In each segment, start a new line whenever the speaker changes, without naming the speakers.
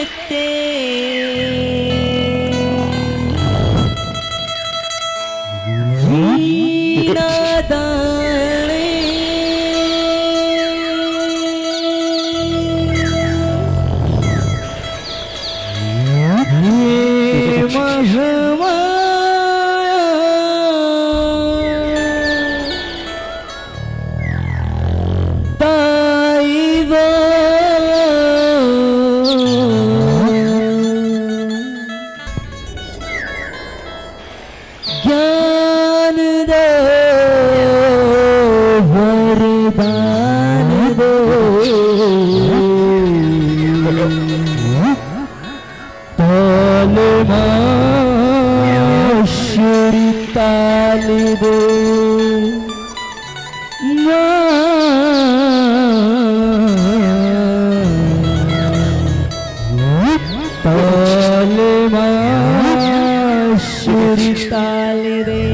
देखते ही नादाने ज्ञान दो वरदान दो ताल माशरी ताल दो ताल माशरी ताल रे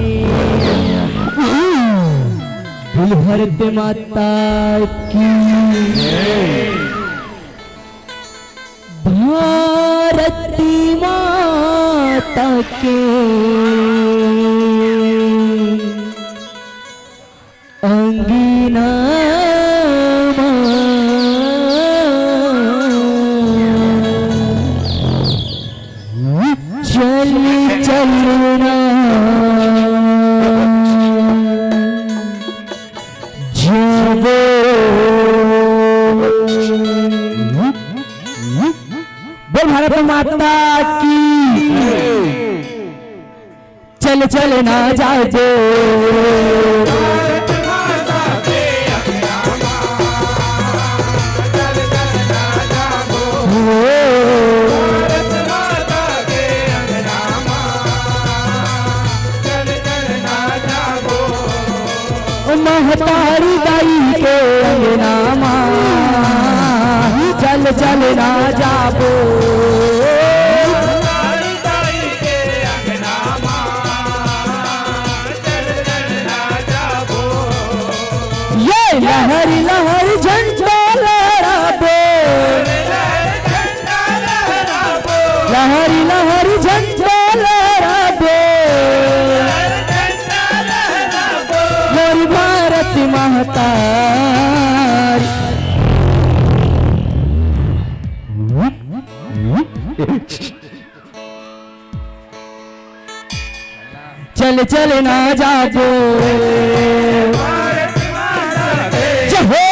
दिल भरत माता की भारती माता के अंगना चल चलना बोल भारत माता की चल चल ना जाओ महतारी दाई के अंगना चल चल ना जाबो ये लहरी लहरी झंडा लहराबो लहरी लहरी झंडा लहराबो मोरी भारत माता चल चल ना जाबो जहो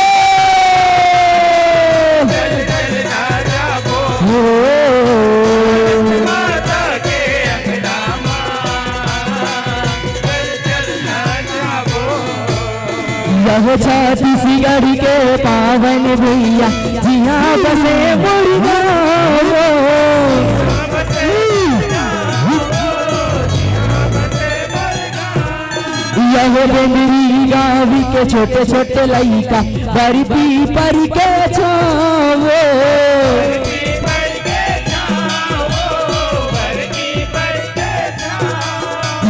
यह छत्तीसगढ़ के पावन भैया जिया बसे मुर्गा यह बेंदरी गावी के छोटे छोटे लइका बड़ी पीपर के छावो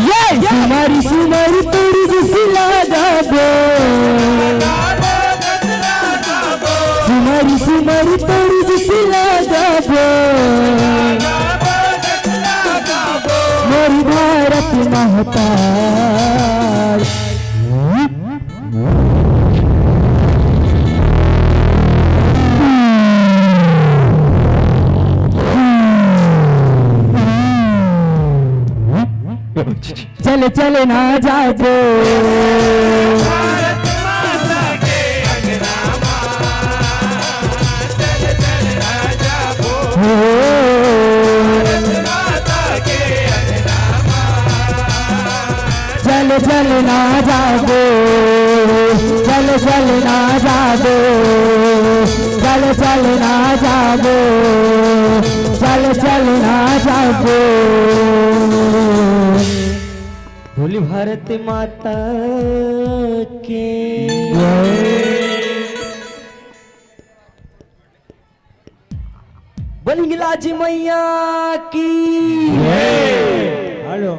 ये सुमारी सुमारी तुड़ी जिसी लगाबो सुमारी सुमारी तुड़ी जिसी लगाबो मोरी भारत माता चल चल ना जाबो भारत माता के अंगना चल चल ना जाबो भारत माता के अंगना चल चल ना जाबो चल चल ना जाबो चल चल ना जाबो चल चल ना जाबो बोली भारत माता के बोली हिंगलाजी मैया की हेलो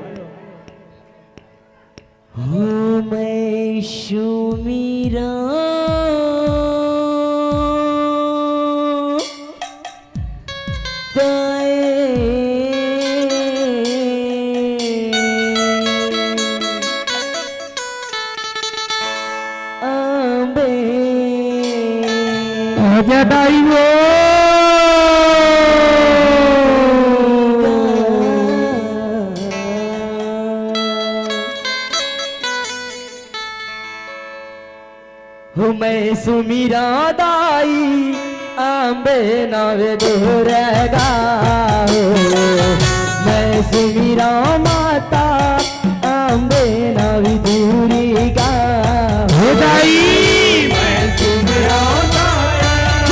हो मैं सुमीरा
जटायु
हो मैं सुमीरा दाई आंबे नवे दोरेगा हो मैं सुमीरा माता आंबे नवी दूरी गा
हो दाई
मैं सुमीरा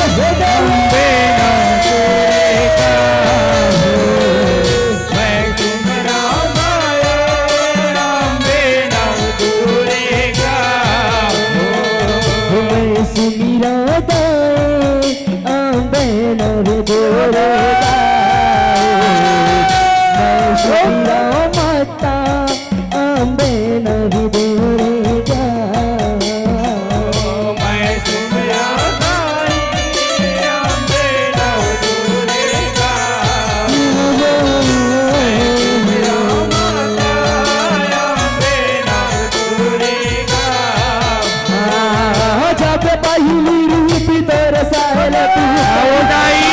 अम्बे नवेगा
मैं सुमीरा
अम्बे नवदूरेगा
मैं सुमीरा दाई आंबे नवे दोरेगा मैं सुमीरा माता आंबे नवी दोरेगा
मैं सुमरा अम्बे नवदूरेगा
जब पहली रूप तोर साल
आओ दाई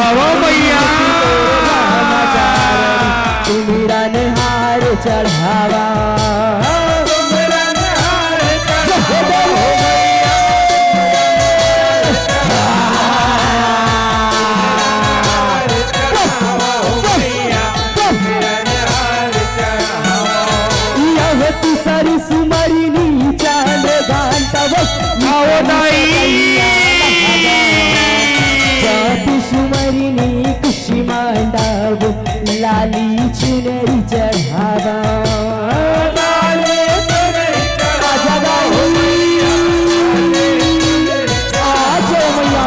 आओ मैया
सुमीरा ने हार चढ़ावा सारी सुमरी नी चांद घंटा
आओ दाई
जाती सुमरी नी खुशी मांडाव लाली चुनरी चढ़ावा आजा दाई आजा मैया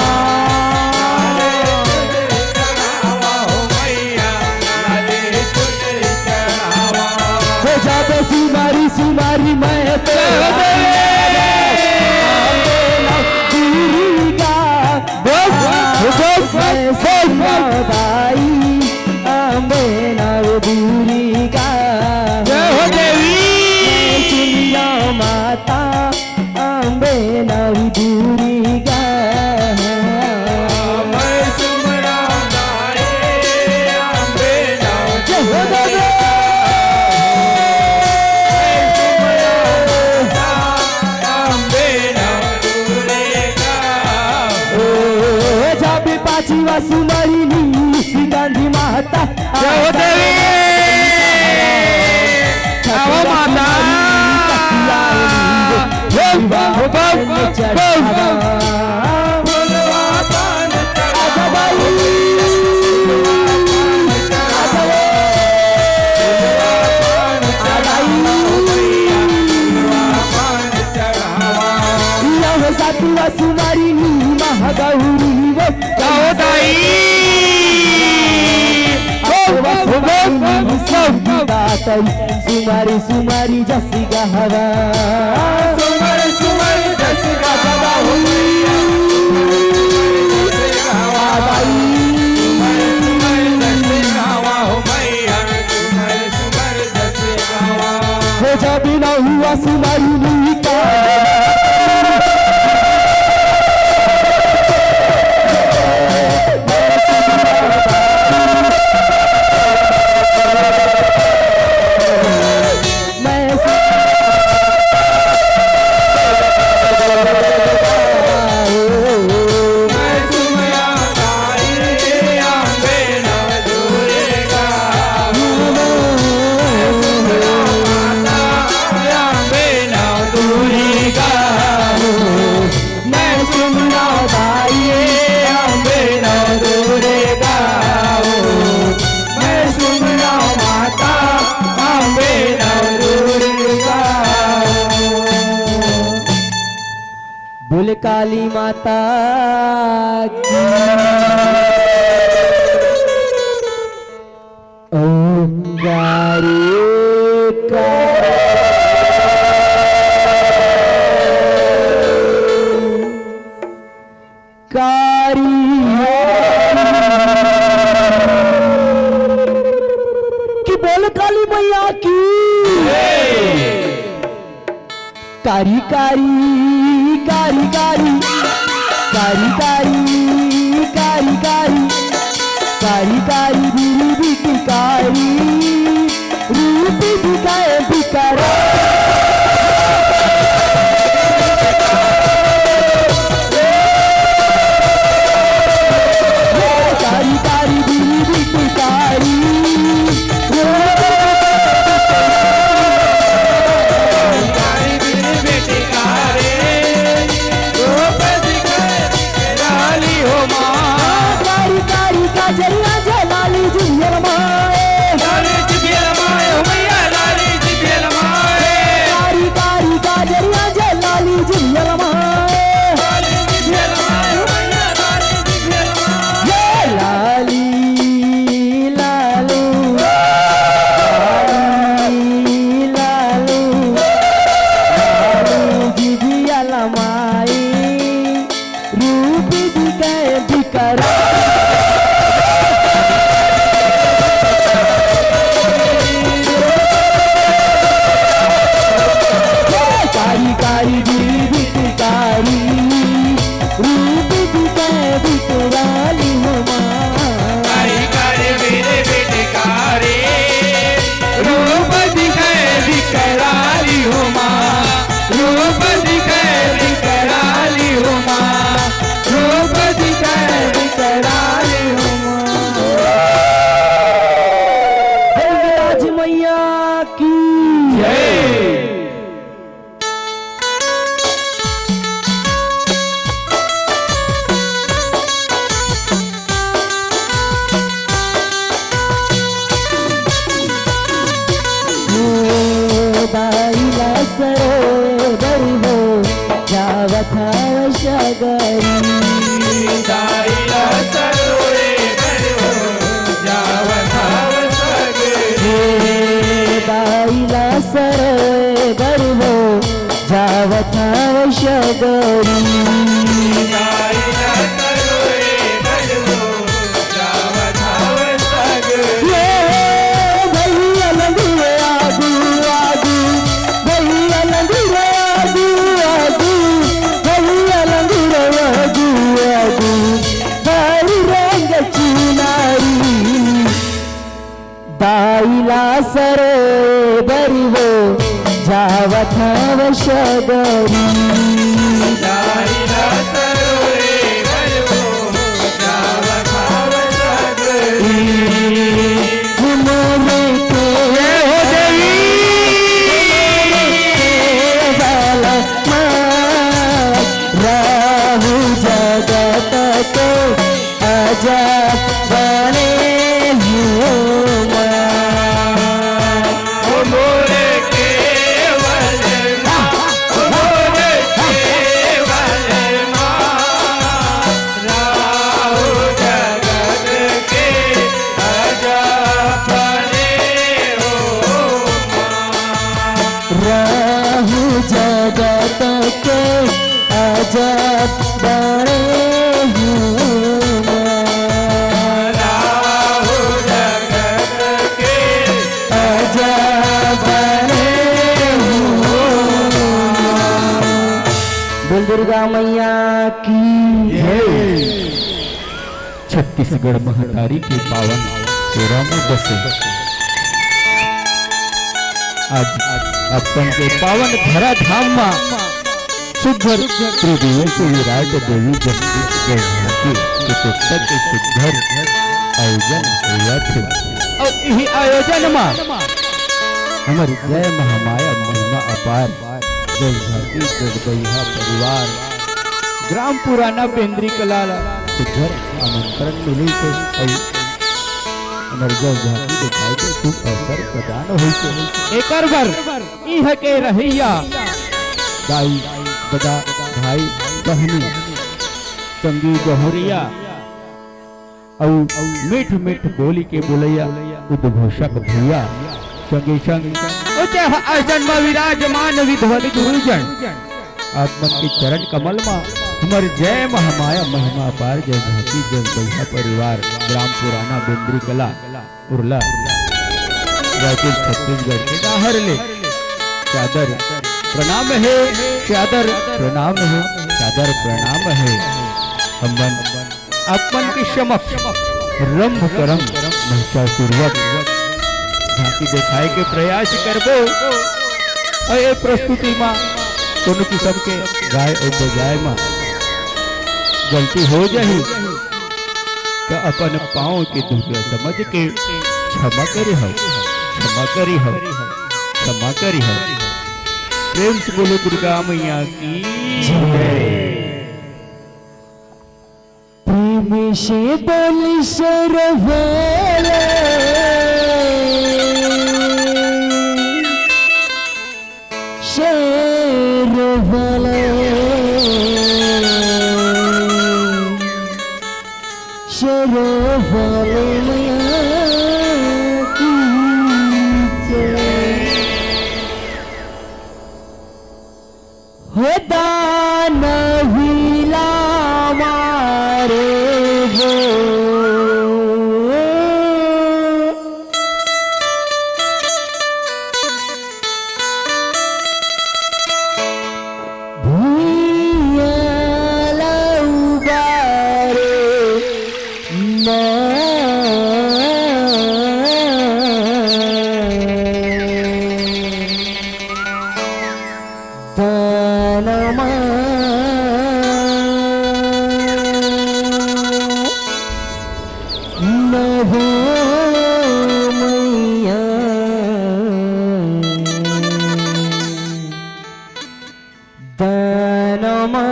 हो जाते सुमारी सुमारी मैं तो दाई आंबे नव दूरी का सुनिया माता आंबे नव दूरी का पाचीवा सुमारी नी गांधी माता
जय देवी आओ माता
सातुआ सुमारी नी महागौरी
आओ दाई
सुमारी सुमारी जसी गहवा हो जा बिना हुआ सुमारी नी का बोले काली माता की ओंकारे कारी कि बोल काली मैया की कारी कारी कारी कारी कारी कारी कारी कारी कारी कारी बीरी बिकी कारी रूप दिखाए बिकारा कारी कारी बीरी बिकी कारी जरिया जलाली जियल माए लाली जियल माए हो मैया लाली जियल माए कारी कारी का जरिया जलाली जियल माए लाली जियल माए हो मैया लाली जियल माए ये लाली लालू लाली लालू लाली जियल माए रूप दिखाए बिकरा कारी बीबी कारी रूप दिखाए बिकराली हो
कारी कारी बीबी कारी रूप दिखाए बिकराली हो रूप दिखाए बिकराली हो रूप दिखाए बिकराली हो
आज मैया की
जय।
दाईला सरोवर हो जावत शगरी
दाईला सरोवर हो जावत शगरी
दाईला सरोवर हो जावत शगरी
दाईला सरोवर हो जावत शगरी
भैया लंगूरे आगू आगू भैया लंगूरे आगू आगू भैया लंगूरे आगू आगू बारी रंग चुनारी दाईला सरोवर हो जावत शगरी
दाईला सरोवर हो जावत शगरी
घुमोरे के
हो देवी
राहु जगत को अजब बने
मोरे केवल मोरे केवल राहु जगत के अजब बने हो
राहु जगत के अजब बने
राहु जगत के
अजब बने बोल दुर्गा मैया की
छत्तीसगढ़ महतारी के पावन तेरह में बसे आज अपन के पावन धरा धाम में सुघर त्रिदेवी से विराट देवी जगदीश के पुस्तक के सुघर आयोजन हुआ थे और यही आयोजन में हमारी जय महामाया महिमा अपार जय झांकी जगदैहा परिवार ग्राम पुराना बेंद्री कला सुघर आमंत्रण मिली थे और हमारे जय झांकी दिखाई के शुभ अवसर प्रदान हुई थे एकर बर इह के रहिया दाई दादा भाई बहनी संगी गहरिया और मीठ मीठ बोली के बोलैया उद्घोषक भैया संगे संग उच्च आसन में विराजमान विध्वल गुरुजन आत्मन के चरण कमल में हमारे जय महामाया महिमा अपार जय झांकी जगदैहा परिवार ग्राम पुराना बेंद्री कला उर्ला रायपुर छत्तीसगढ़ के बाहर ले चादर प्रणाम है चादर प्रणाम है चादर प्रणाम है हमन अपन के समक्ष रंभ करम महिषासुरवध झांकी दिखाए के प्रयास करबो और ये प्रस्तुति में कोनो किस्म के गाय और बजाय में गलती हो जाही तो अपन पाँव के दूसरा समझ के क्षमा करी हो क्षमा करी हो क्षमा करी हो। प्रेम से बोलो दुर्गा मैया की जय।
प्रेम से बोल सरवले शेरवले शेरवले मैया की जय। हो दानवीला मारे वो भूयाला उबारे दानमा नभो मैया दानमा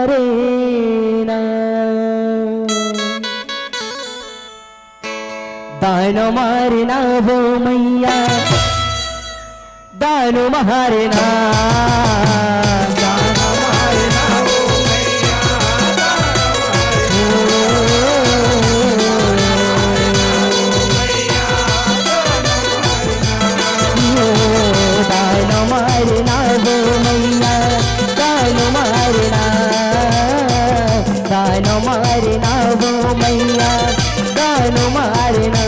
रे ना दानमा रे ना वो मैया दानो महारे ना दानो महारे ना वो मैया दानो महारे ना वो मैया दानो महारे ना दानो महारे ना वो मैया दानो महारे ना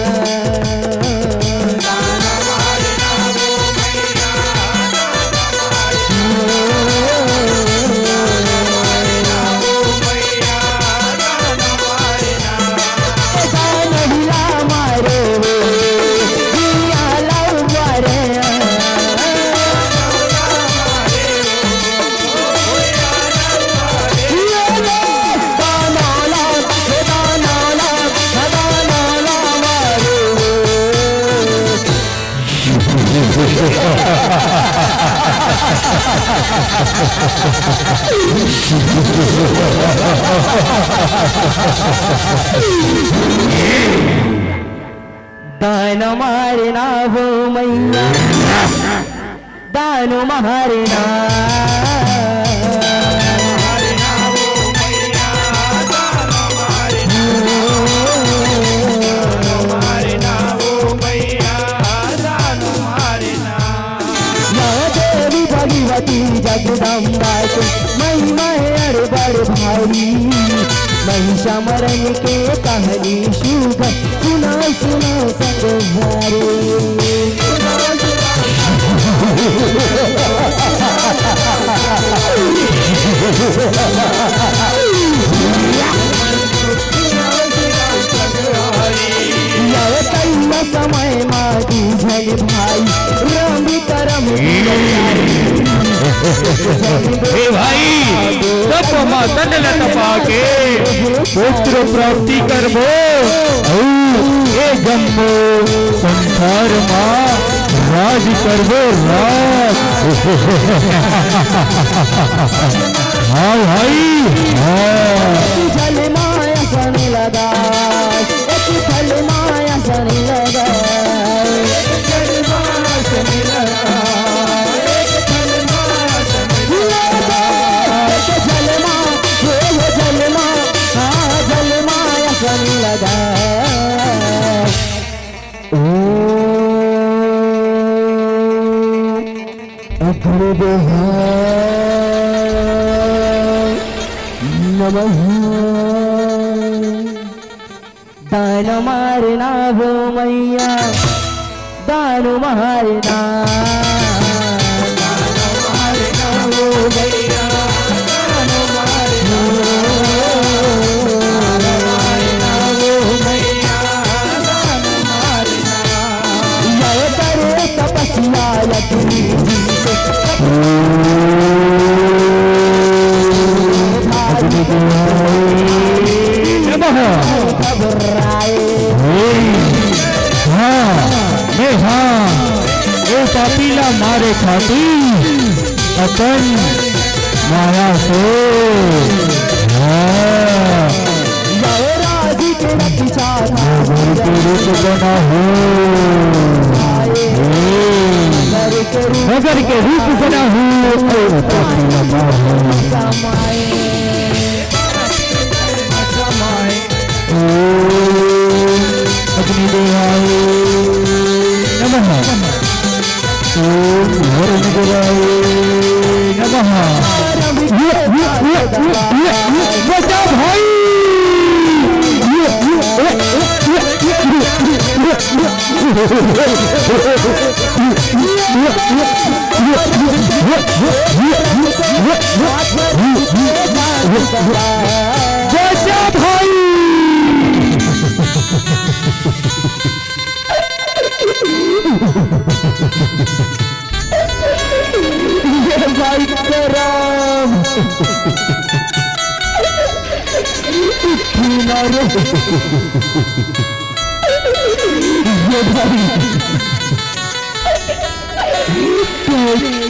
दानो मारे ना वो मैया दानो मारे ना भगवती जगदम्बा के महिमा है अरे बड़े भारी महिषामरण के कहानी शुभ सुना सुना संग भारी समय मागी झल भाई रंगी करम
हे भाई तप मातन लटपा के पुत्र प्राप्ति करबो ये जम्मो संसार मां राज करबो राज। हाँ भाई
जल माया सन लगा एक फल माया सन लगा जल माया सन लगा लगा ओ अग्रद नमः दान मारना वो मैया दान मारना
नमः हाँ ओ पापीला मारे खाती अपन माया से
राजी के पिछाड़ा
रूप बना हो नगर के रूप बना हो पापीला मारे अग्निदेवाय नमः ओम हरनिदेवाय नमः बचा भाई बचा भाई
भाई राम ये भाई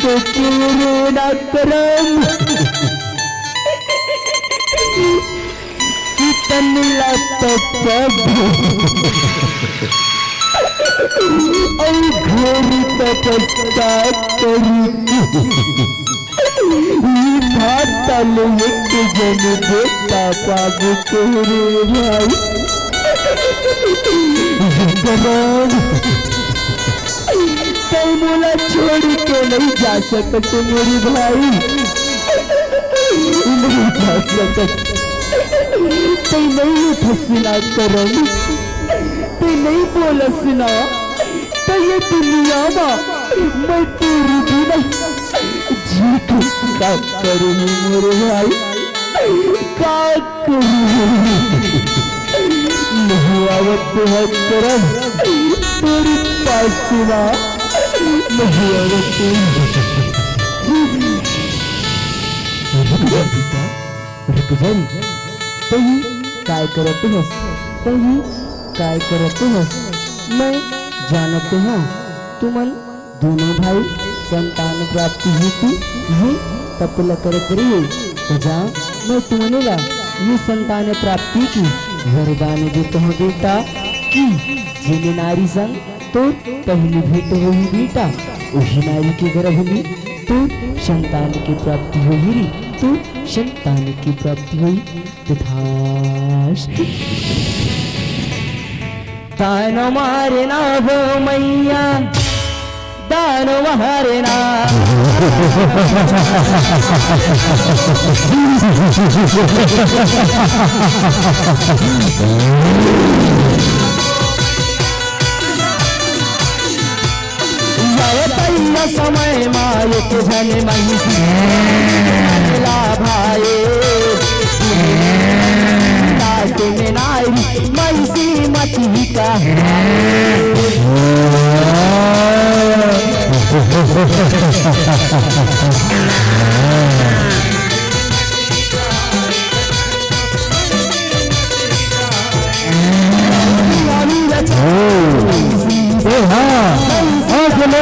तो पूरा करम कितनी घोर तपस्या करी तल एक जन बेटा पाग तेरे भाई कई मोला छोड़ के नहीं जा सकते मेरी भाई नहीं जा सकते कई नहीं फसना करम ते नहीं बोलसना तो ये दुनिया मैं तेरी बिना जी का करूँ मेरे भाई का करूँ नहीं आवत है करम तेरी पासना नहीं आवत तही काय करत हस तही काय करत हस मैं जानत हूँ तुमन दोनों भाई संतान प्राप्ति हेतु ये तपल करत रही तो जा मैं तुम्हें ला ये संतान प्राप्ति की वरदान देता हूँ बेटा कि जिन नारी संग तो पहली भेंट हुई बेटा वही नारी के गर्भ में तो संतान की प्राप्ति हुई तो संतान की प्राप्ति हुई तथास्तु। दान मारे ना वो मैया दान मारे ना समय माये के जन महिषी भाई में नारी महिषी मती का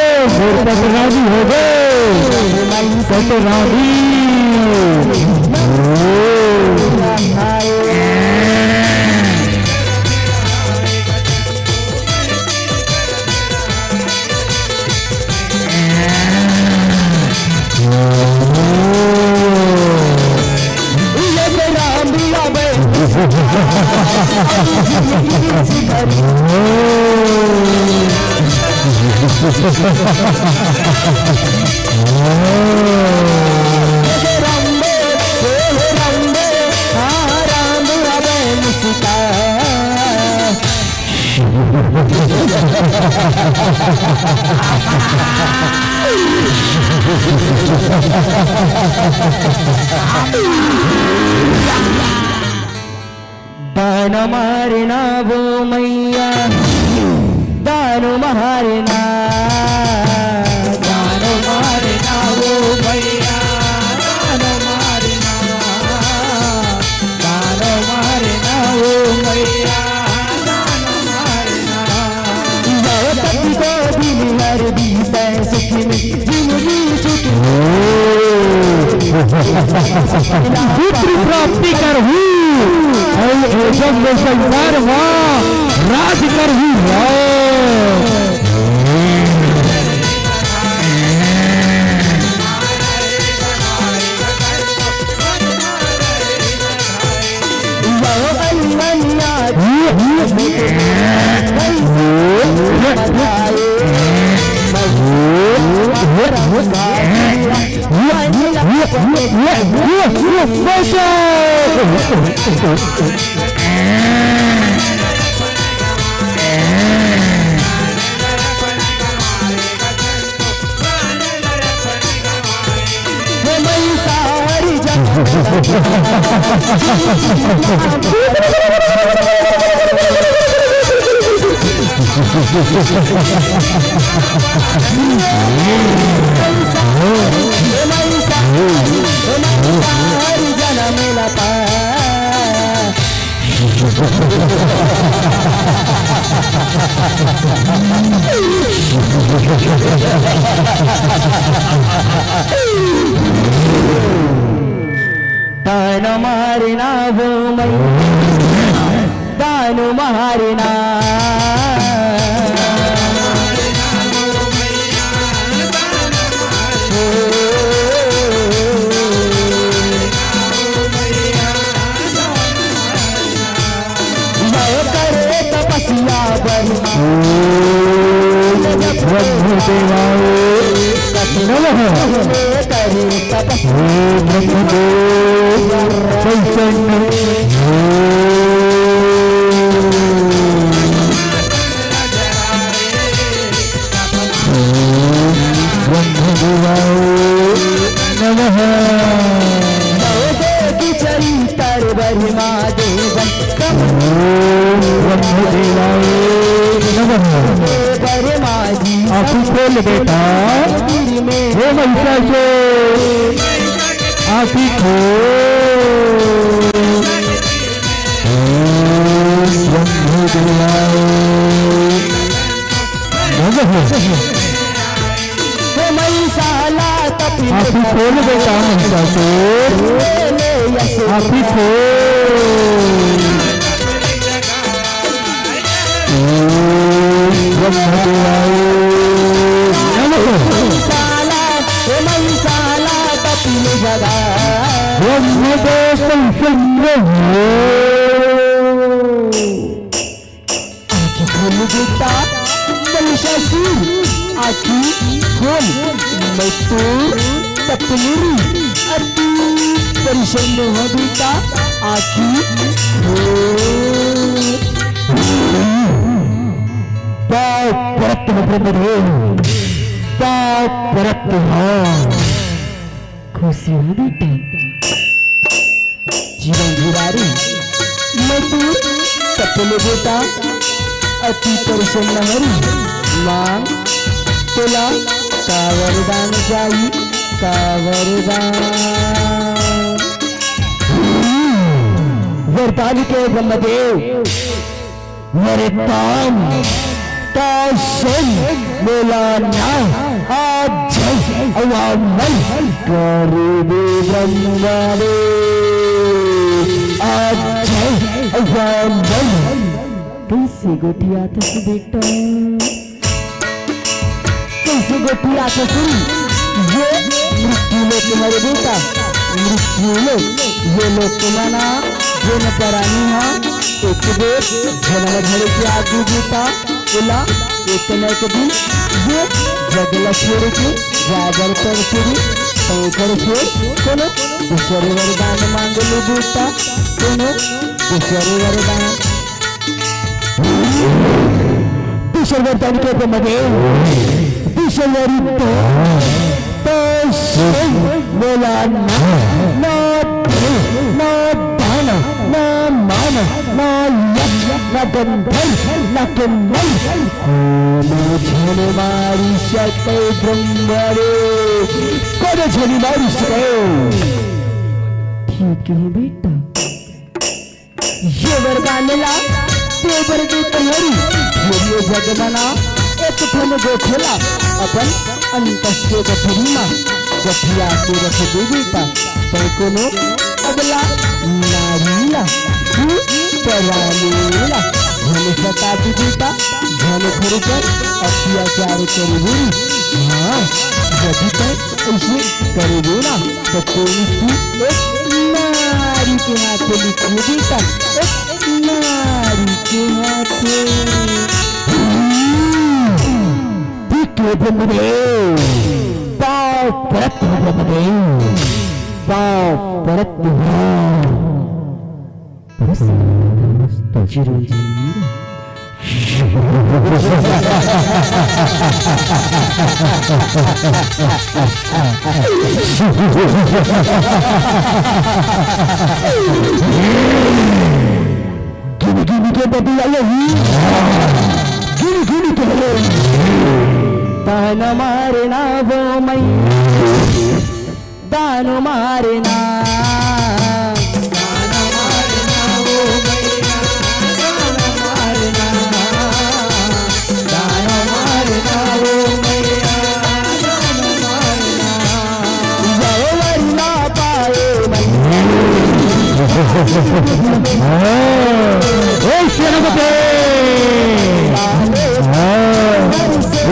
राजी हो गए राजी दान मारना वो मैया दान मारना
जिंदगी छूटी
पुत्र प्राप्ति करहु जब में संसार राज करहु
दान मारिना वो दान मारिना करे तपस्या चरितर बहिमा देवन बहिमा जी
खोल बेटा हे महिषासुर आँखी
महिषाला तपी
खोल बेटा महिषासुर आँखी
महिषाला तपी जगा खोल बेटा महिषासुर आँखी खोल मैं तो तपलूरी अति परिश्रम हो बेटा आँखी
पाव परत ब्रह्मदेव पाव परत
खुशी हो बेटा जीवन गुरारी मैं तू तपले बेटा अति परिश्रम हरी मां तुला का वरदान चाहिए का वरदान के ब्रह्मदेव मेरे काम का सुन बोलाना आज अवामल कर दे ब्रह्मदेव आज अवामल कैसे गोटिया तस बेटा कैसे गोटिया तस ये मृत्यु लोक तुम्हारे बेटा मृत्यु लोक ये लोक तुम्हारा जो न परानी हा एक बेर जनम धरे के आगे बेटा बोला एक न एक दिन ये जगला छोड़ के जागर पर फिरी कर छोड़ कोनो दूसरे वरदान मांग लो बेटा कोनो दूसरे वरदान दूसरे वरदान के ब्रह्मदेव दूसरे तो बोला ना दान ना मान ना यश ना बंधन ना कुंडल मुझे मारी सकते ब्रह्मरे कौन झोली मारी सकते ठीक है बेटा ये वरदान ला तो वर्दी तैयारी ये जगमना एक थन गोठला अपन अंतस्ते गठरीमा गठिया के रख देवीता तैकोनो अबला नारीला परालेला झन सता दीता झन खरकर अत्याचार करी बुरी हाँ यदि तक ऐसे करेगी ना तो कोई तू एक नारी के हाथे लिखी देता एक नारी के हाथे पाव परत पाव परत गिनी के बबी आई गिनी के दान मारना वो मई दान मारना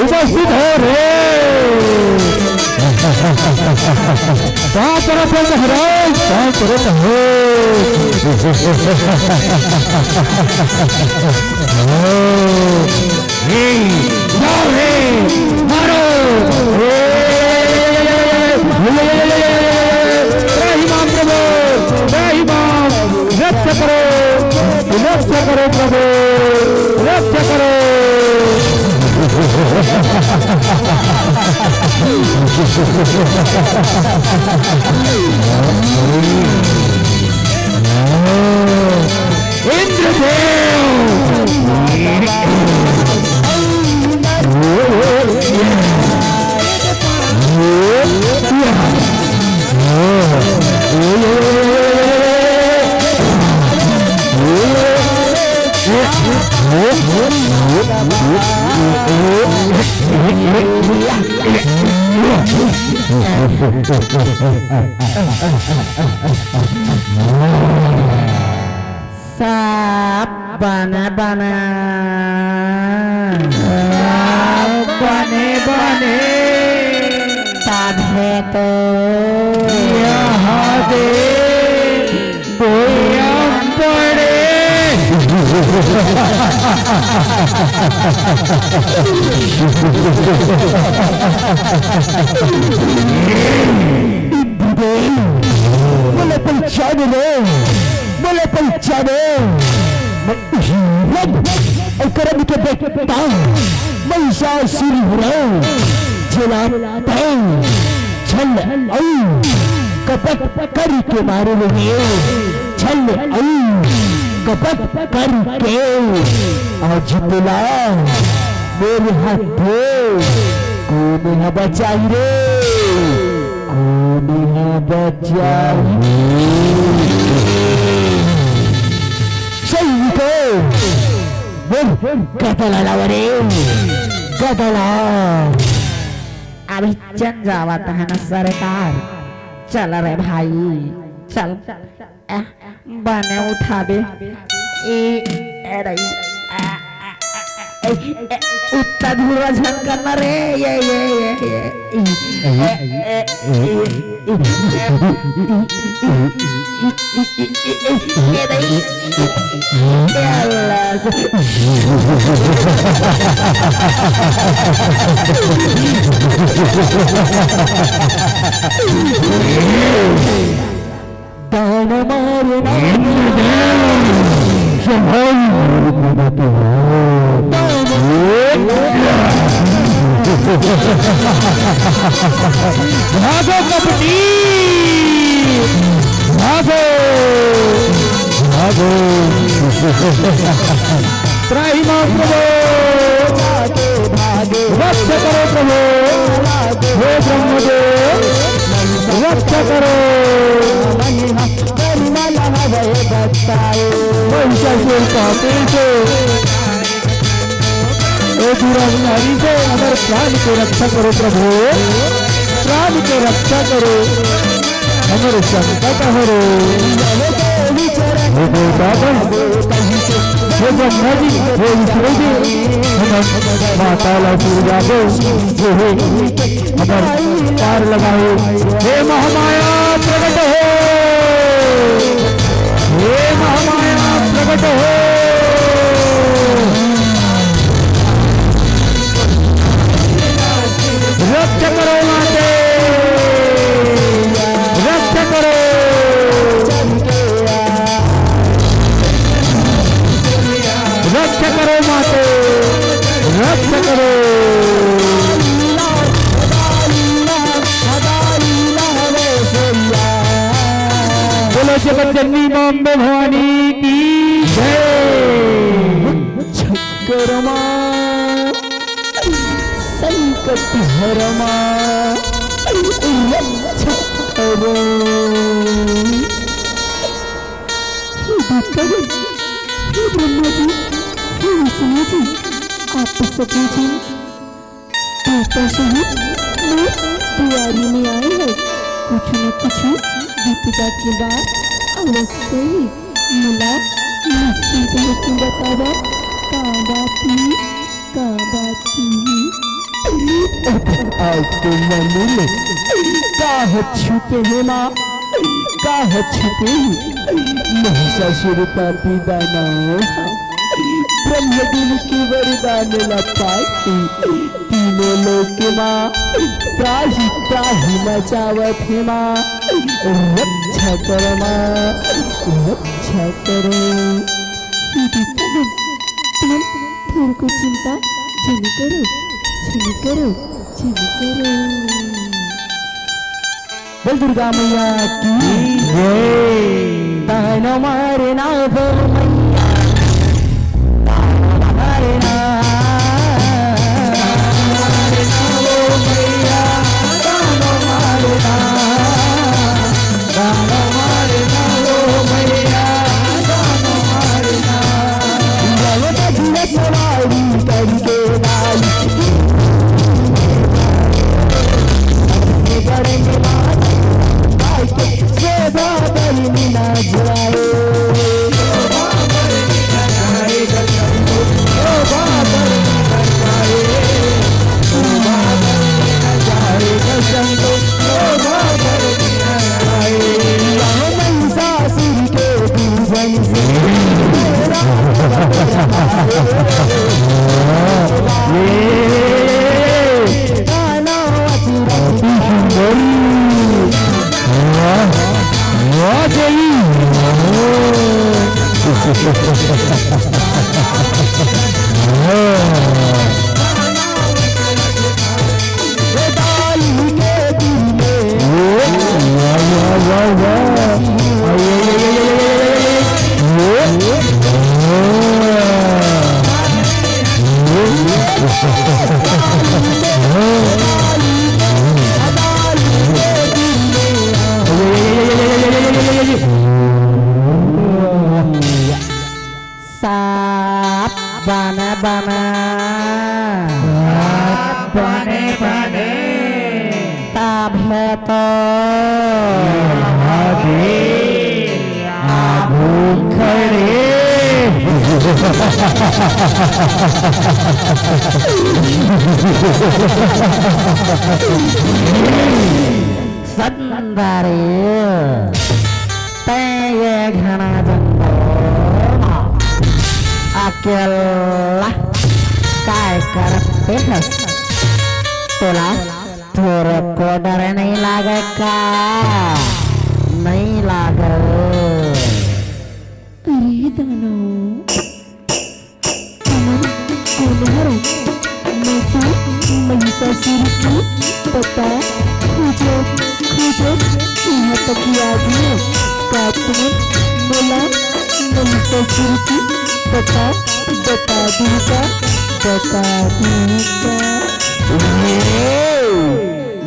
उपस्थित हो रे रक्षा करो प्रभु रक्षा करो साप बने बने ताधे तो यहाँ दे बोयम पड़े बोले पहचान और करम के बेटा महिषासुर जलाता छल कपट कर के मारे लगे छल कपट करके और जितला मेरे हाथों कौन बचाई रे कौन बचाई सही को कतला रे कतला अभी चल जावत है ना सरकार चल रे भाई चल बने उठा दे उत्तर धुरा झन करना रे दान मारना भागो कपटी भागो भागो त्राहिमा प्रभु रक्षा करो प्रभु हे ब्रह्मदेव रक्षा करो महिषासुर का पीछे
दुराचारी से अगर प्राण की रक्षा करो प्रभु, प्राण की रक्षा करो, हमारे संकट हरो। हे बाबा, हे ब्रह्मा जी, हे विष्णु जी, माता दुर्गा को हमारे पार लगाओ। हे महामाया प्रकट हो, हे महामाया प्रकट हो। रक्षा करो माते, रक्षा करो, रक्षा करो माते, रक्षा करो। बोलो जगत जननी बॉम्बे भवानी की जय।
चक्रमा संकट हरमा रक्षा करो। हे ब्रह्मा जी, हे विष्णु जी, आप सभी जी माता सहित मैं तैयारी में आए हैं। कुछ न कुछ विपदा के बाद अवश्य ही मिला निश्चित है कि बतावा का बाती छुपे है माँ, काह छुपे महिषासुर पापी दानव ब्रह्मदेव की वरदान लपाती तीनों लोक माँ त्राही त्राही मचावत है माँ। रक्षा करो माँ, रक्षा करो। तुम फिर को चिंता जिन करो, जिन करो, जिन करो। बोल दुर्गा मैया की जय। दानो मारे ना वो मैया, दानो मारे ना वो मैया, दानो मारे ना, दानो मारे ना वो मैया, दानो मारे ना। जाओ बजरा सवारी करके लाल करेंगे संदारे ये घना जंगल अकेला काय करते हस तोला थोड़े को डर नहीं लागे का नहीं लागे। अरे दानो मैं तो महिषासुर की पता खोजो खोजो यहाँ तक याद है का तुम्हें बोला महिषासुर की पता बता दूंगा बता दूंगा।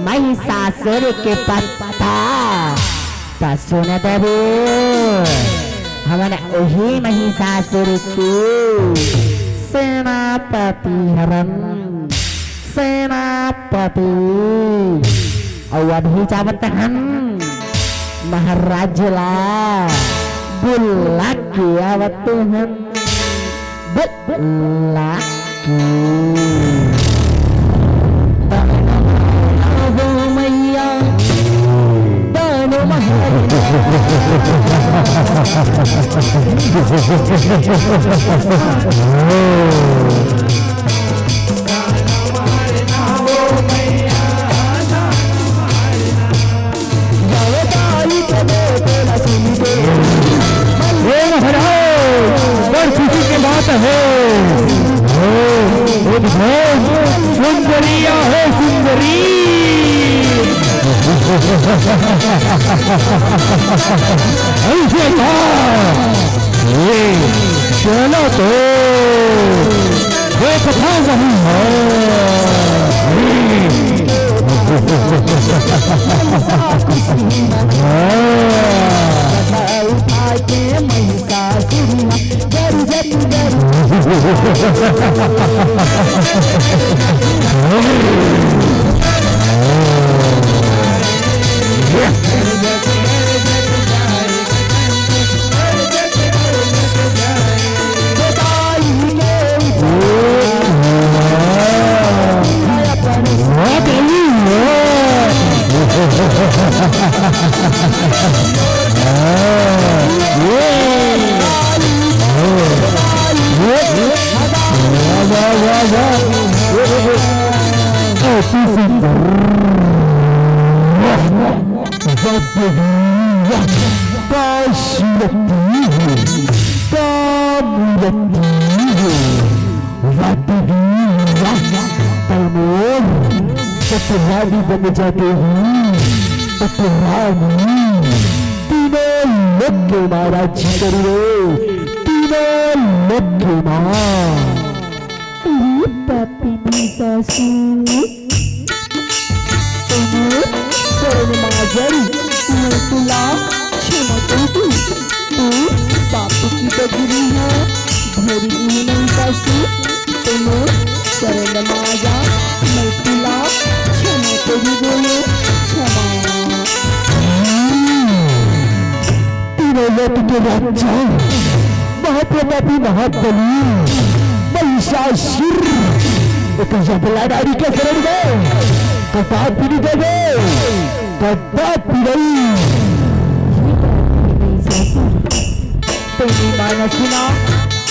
महिषासुर के पता का सुन देवी हमने वही महिषासुर की सेनापती हरण सेनापती अवधीचा बतहन महाराजला बुला के आवत हैं बुला के वो मैया दानो
बड़ खुशी की बात है सुंदरिया है सुंदरी ऐसे चलो तो वो कथा नहीं
है महिषासुरी बन जाते तीनों लोग के महाराज जी करो तीनों लोग के मां पापी सासू माजरी तुला क्षमा तू बापू की बगरी है भरी नहीं सासू तुम शरण माजा मैं तुला क्षमा तेरी बोलो क्षमा तीनों लोग के राजा महाप्रतापी महाबली महिषासुर एक जबला डारी के शरण गए कथा पीड़ी गए कथा पीड़ी तेरी माना सुना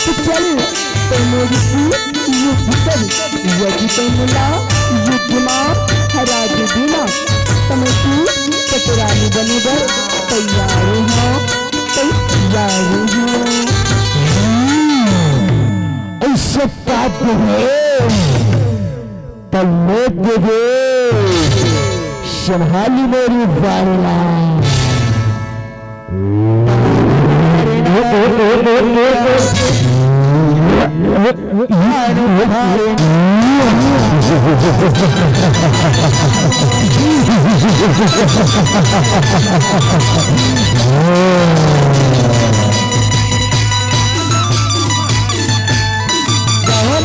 तो चल तेरी युद्ध कर यदि तुमला युद्ध मां हरा के बिना तुम्हें तू चतुरानी बनेगा तैयार हो ऐसे बात है तल्लोक देवे संभाली मेरी वाला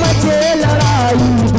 मचे लड़ाई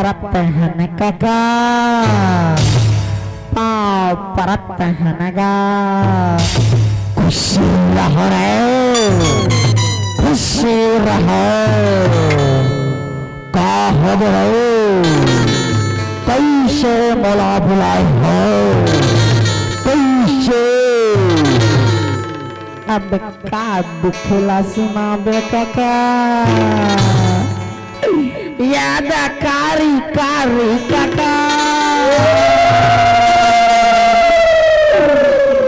परत हन काका पाँव परत हनगा खुशी रहो रे खुशी रहो का हो कैसे मोला बुलाए हो कैसे अब का दुखला सुना बे काका याद कारी कारी काका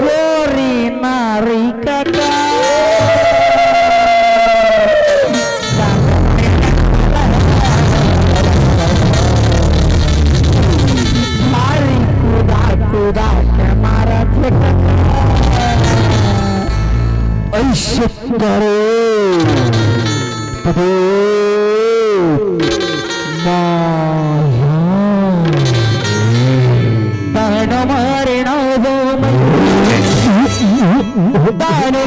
गोरी नारी काका मारी कूदा कूदा के मारा थे काका ऐसे करे तबे दानो मारे ना वो दानो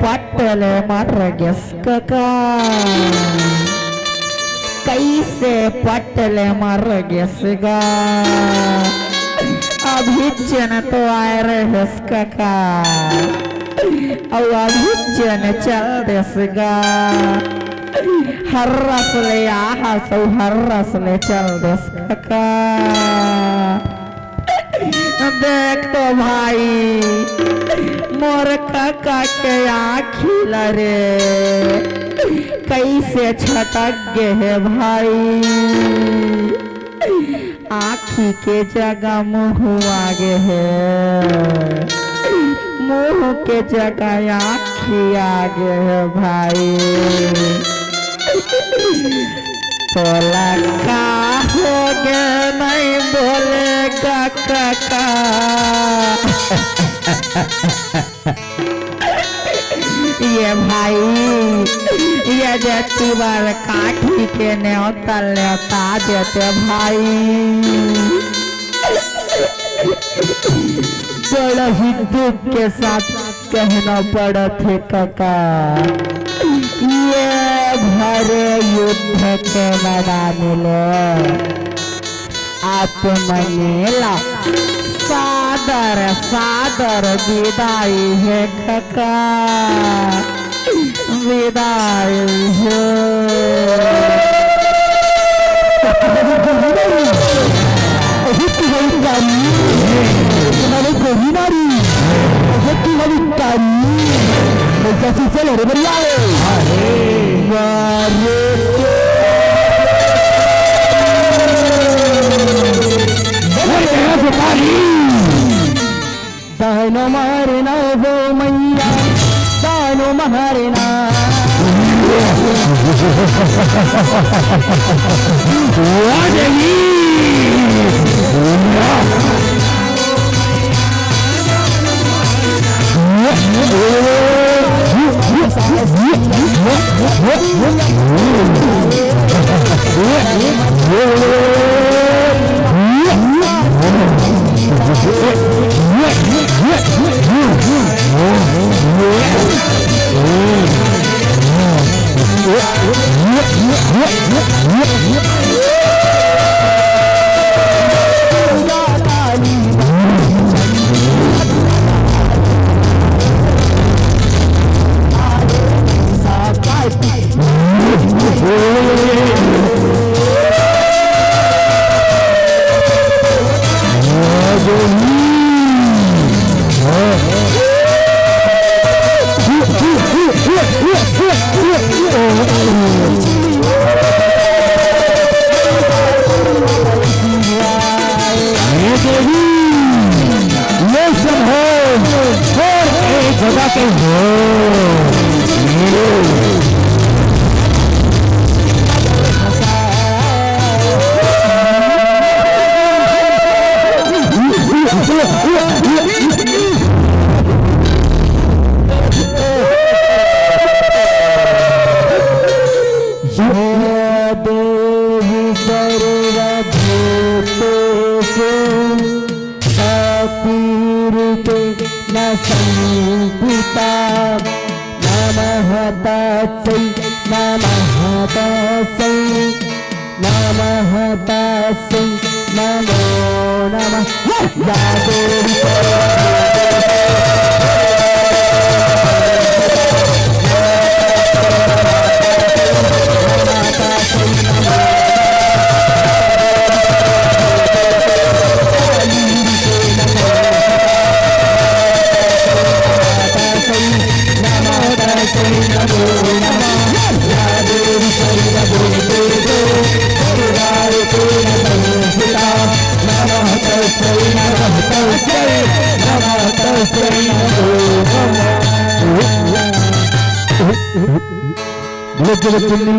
पटले मर गस काका कैसे पटले मर गसगा अभी जन तो आए रहे काका और अभी जन चल देसगा हर रस ले आहा सो हर रस ले चल देस काका देख तो भाई मोर काका के आँखी लरे कैसे छटक गे है भाई आँखी के जगह मुँह आगे है मुँह के जगह आँखी आगे है भाई तोला का हो गया नहीं बोलेगा काका ये भाई ये देती बार काठी के न्योता न्योता देते भाई बड़ा ही दुख के साथ कहना पड़ा थे काका ये भरे युद्ध के मैदान लो आप मनेला सादर सादर विदाई है काका विदाई है दानो मारना वो मैया दानो मारना
वाह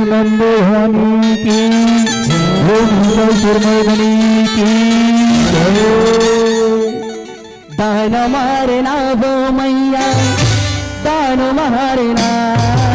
नंदोहानी की की
दान मारे ना वो मैया दान मारे ना